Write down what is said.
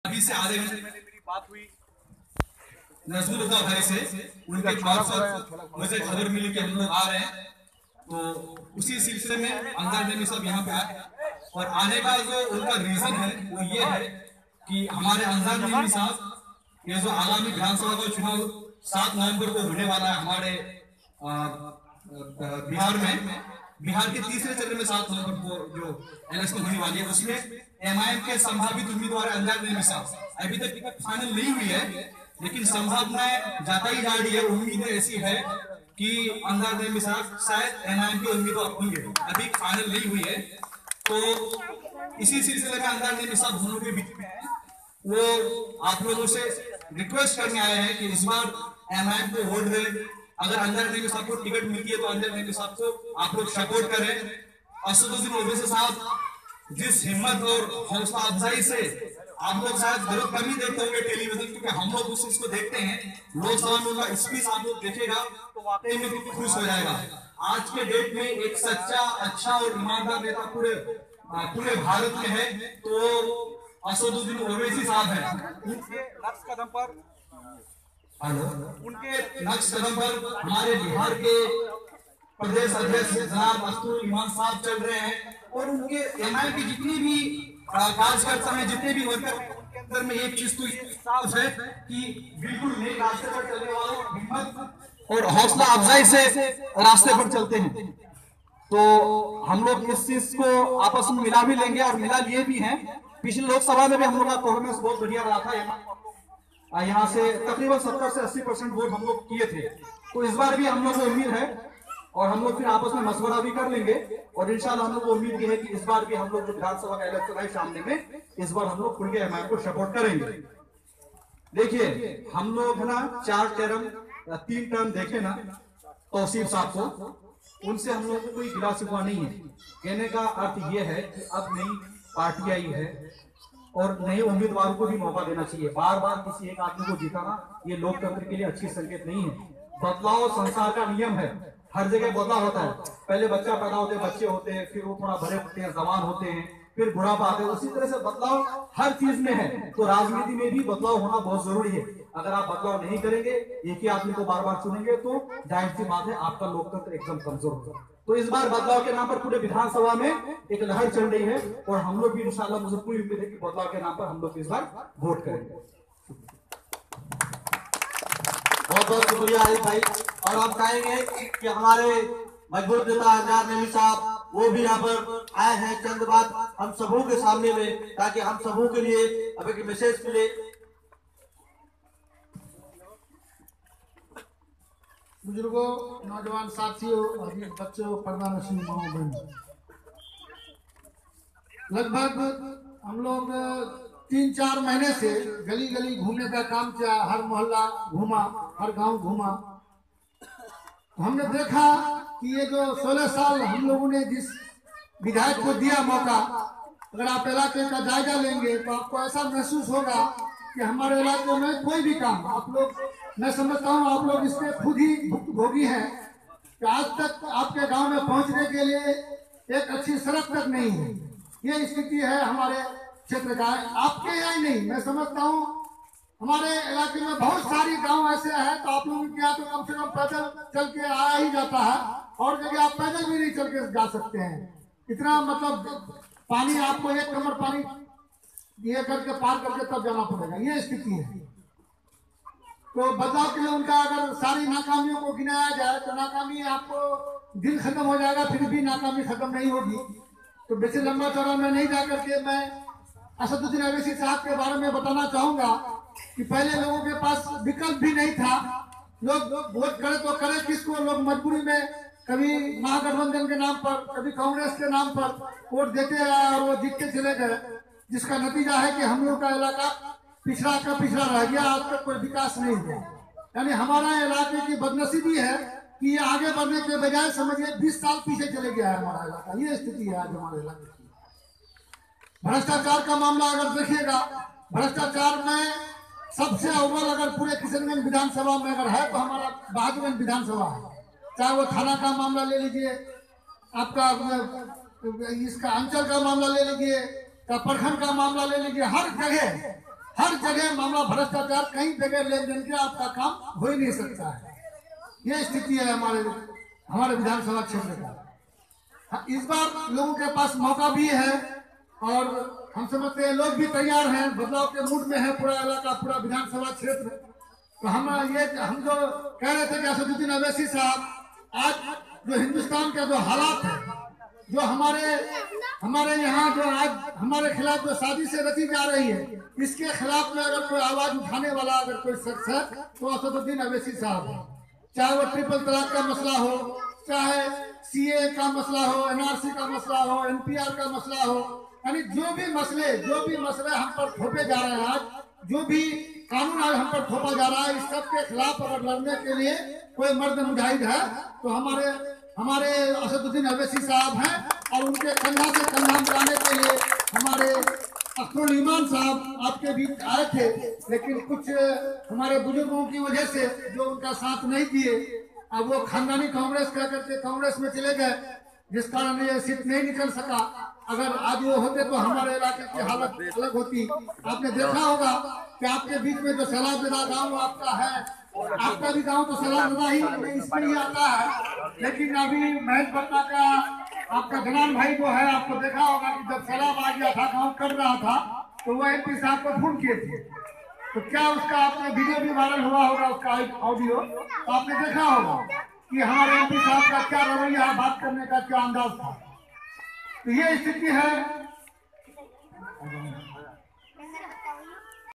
अभी से आधे घंटे पहले मेरी बात हुई नजमुल हुदा भाई से, उनके मार्फत मुझे खबर मिली कि हम लोग आ रहे हैं। तो उसी सिलसिले में अंजार नईमी साहब यहाँ पे आए और आने का जो उनका रीजन है वो ये है कि हमारे अंजार नईमी साहब ये जो आगामी विधानसभा का चुनाव 7 नवंबर को होने वाला है हमारे बिहार में, बिहार के तीसरे चरण में 7 नवंबर को जो इलेक्शन होने वाली है उसमें एमआईएम के संभावित उम्मीदवार अंजार नईमी साहब अभी तक टिकट फाइनल नहीं हुई है, लेकिन संभावनाएं जाता ही जा रही है। उम्मीदें ऐसी है कि अंजार नईमी साहब शायद एमआईएम के उम्मीदवार होंगे, अभी फाइनल नहीं हुई है। तो इसी सिलसिले में अंजार नईमी साहब दोनों के बीच में है, वो आप लोगों से रिक्वेस्ट करने आए हैं कि इस बार एमआईएम को वोट दें। अगर अंजार नईमी साहब को टिकट मिलती है तो अंजार नईमी साहब को आप लोग सपोर्ट करें। असदुद्दीन ओवैसी साहब जिस हिम्मत और हौसला अफजाई से आप लोग शायद बहुत कम ही देखते होंगे टेलीविजन, क्योंकि हम लोग उस चीज को देखते हैं। लोकसभा में उनका स्पीच आप लोग देखेगा तो वाकई में दिल खुश हो जाएगा। आज के डेट में एक सच्चा, अच्छा और ईमानदार नेता पूरे भारत में है तो असदुद्दीन ओवैसी साहब है। उनके नक्श कदम पर हमारे बिहार के प्रदेश अध्यक्ष जनाब अस्तुल इमान साहब चल रहे हैं और उनके एमआईएम की जितनी भी कार्यकर्ता हैं, जितने भी वर्कर उनके अंदर में एक चीज तो साफ है कि बिल्कुल नए रास्ते पर चलने वालों हिम्मत और हौसला अफजाई से रास्ते पर चलते हैं। तो हम लोग इस चीज को आपस में मिला भी लेंगे और मिला लिए भी हैं। पिछले लोकसभा में भी हम लोग का परफॉर्मेंस बहुत बढ़िया रहा था, यहाँ से तकरीबन 70 से 80% वोट हम लोग किए थे। तो इस बार भी हम लोग को उम्मीद है और हम लोग फिर आपस में मशवरा भी कर लेंगे और इंशाल्लाह हम लोग को उम्मीद है कि इस बार भी हम लोग जो विधानसभा का इलेक्शन है सामने में, इस बार हम लोग खुल के एमआईएम को सपोर्ट करेंगे। देखिए हम लोग है ना 4 टर्म या 3 टर्म देखे ना तौसीफ साहब को, उनसे हम लोग को कोई गिला शिकवा नहीं है। कहने का अर्थ यह है कि अब नई पार्टी आई है और नए उम्मीदवारों को भी मौका देना चाहिए। बार बार किसी एक आदमी को जिताना ये लोकतंत्र के लिए अच्छी संकेत नहीं है। बदलाव संसार का नियम है, हर जगह बदलाव होता है। पहले बच्चा पैदा होते हैं, बच्चे होते हैं, फिर वो थोड़ा बड़े होते हैं, जवान होते हैं, फिर बुढ़ापा आते हैं। उसी तरह से बदलाव हर चीज में है, तो राजनीति में भी बदलाव होना बहुत जरूरी है। अगर आप बदलाव नहीं करेंगे, एक ही आदमी को बार बार चुनेंगे तो जाहिर सी बात है आपका लोकतंत्र एकदम कमजोर होगा। तो इस बार बदलाव के नाम पर पूरे विधानसभा में एक लहर चल रही है और हम लोग भी इंशाल्लाह, मुझे पूरी उम्मीद है कि बदलाव के नाम पर हम लोग इस बार वोट करेंगे। बहुत बहुत शुक्रिया आरिफ भाई। और हम कहेंगे कि हमारे मजबूत नेता अंजार नईमी साहब वो भी यहाँ पर आए हैं चंद बात हम सबों के सामने में, ताकि हम सबों के लिए अब एक मैसेज मिले। बुजुर्गों, नौजवान साथियों, अभी बच्चों, पर्दा नशीन माओ बहनों, लगभग हम लोग 3-4 महीने से गली गली घूमने का काम किया, हर मोहल्ला घूमा, हर गांव घूमा। हमने देखा कि ये जो 16 साल हम लोगों ने जिस विधायक को दिया मौका, अगर आप इलाके का जायजा लेंगे तो आपको ऐसा महसूस होगा कि हमारे इलाके में कोई भी काम आप लोग, मैं समझता हूँ आप लोग इसके खुद ही भुक्तभोगी हैं कि आज तक आपके गांव में पहुंचने के लिए एक अच्छी सड़क तक नहीं है। ये स्थिति है हमारे क्षेत्र का, आपके यहाँ ही नहीं, मैं समझता हूँ हमारे इलाके में बहुत सारी गांव ऐसे हैं। तो आप लोगों के यहाँ तो कम से कम पैदल चल के आया ही जाता है, और जगह आप पैदल भी नहीं चल के जा सकते हैं। इतना मतलब पानी आपको 1 कमर पानी ये करके पार करके तब जाना पड़ेगा, ये स्थिति है। तो बदलाव के लिए उनका अगर सारी नाकामियों को गिनाया जाए तो नाकामी आपको दिल खत्म हो जाएगा, फिर भी नाकामी खत्म नहीं होगी। तो बेशक लंबा चौड़ा में नहीं जा करके मैं असदुद्दीन ओवैसी साहब के बारे में बताना चाहूंगा कि पहले लोगों के पास विकल्प भी नहीं था। लोग वोट करे तो करे किसको, लोग मजबूरी में कभी महागठबंधन के नाम पर, कभी कांग्रेस के नाम पर वोट देते आए और वो जीतते चले गए, जिसका नतीजा है कि हम लोग का इलाका पिछड़ा का पिछड़ा रह गया, आज तक कोई विकास नहीं हुआ। यानी हमारा इलाके की बदनसीबी है कि ये आगे बढ़ने के बजाय समझिए 20 साल पीछे चले गया है हमारा इलाका। ये स्थिति है आज हमारे इलाके की। भ्रष्टाचार का मामला अगर देखिएगा, भ्रष्टाचार में सबसे अव्वल अगर पूरे किशनगंज विधानसभा में अगर है तो हमारा बहादुरगंज विधानसभा है। चाहे वो थाना का मामला ले लीजिए, आपका इसका अंचल का मामला ले लीजिए, प्रखंड का मामला ले लीजिए, हर जगह हर जगह मामला भ्रष्टाचार, कहीं बगैर लेन देन के आपका काम हो ही नहीं सकता है। ये स्थिति है हमारे विधानसभा क्षेत्र का। इस बार लोगों के पास मौका भी है और हम समझते हैं लोग भी तैयार हैं, बदलाव के मूड में है पूरा इलाका, पूरा विधानसभा क्षेत्र। तो हम जो कह रहे थे कि असदुद्दीन अवैसी साहब, आज जो हिंदुस्तान के जो हालात है, जो हमारे यहाँ जो आज हमारे खिलाफ जो साजिशें रची जा रही है, इसके खिलाफ में अगर कोई आवाज उठाने वाला अगर कोई शख्स है तो असदुद्दीन अवैसी साहब है। चाहे वो ट्रिपल तलाक का मसला हो, चाहे सीए का मसला हो, एनआरसी का मसला हो, एनपीआर का मसला हो, यानी जो भी मसले हम पर थोपे जा रहे हैं, आज जो भी कानून आज हम पर थोपा जा रहा है, इस सब के खिलाफ अगर लड़ने के लिए कोई मर्द मुजाहिद है तो हमारे असदुद्दीन अवैसी साहब हैं। और उनके कंधा से कंधा मिलाने के लिए हमारे अख्तरुल ईमान साहब आपके बीच आए थे, लेकिन कुछ हमारे बुजुर्गों की वजह से जो उनका साथ नहीं दिए, अब वो खानदानी कांग्रेस कह करके कांग्रेस में चले गए, जिस कारण ये सीट नहीं निकल सका। अगर आज वो होते तो हमारे इलाके की हालत अलग होती। आपने देखा होगा कि आपके बीच में जो सैलाबदा गाँव आपका है, आपका भी गाँव तो सैलाबदा ही इसमें ही आता है, लेकिन अभी महलपट्टा का आपका जनान भाई जो है, आपको देखा होगा कि जब सैलाब आ गया था, गाँव कर रहा था, तो वो एमपी साहब को फोन किए थे। तो क्या उसका आपने वीडियो भी वायरल हुआ होगा, उसका ऑडियो तो आपने देखा होगा कि हमारे एमपी साहब का क्या रवैया है, बात करने का क्या अंदाज था। तो ये स्थिति है।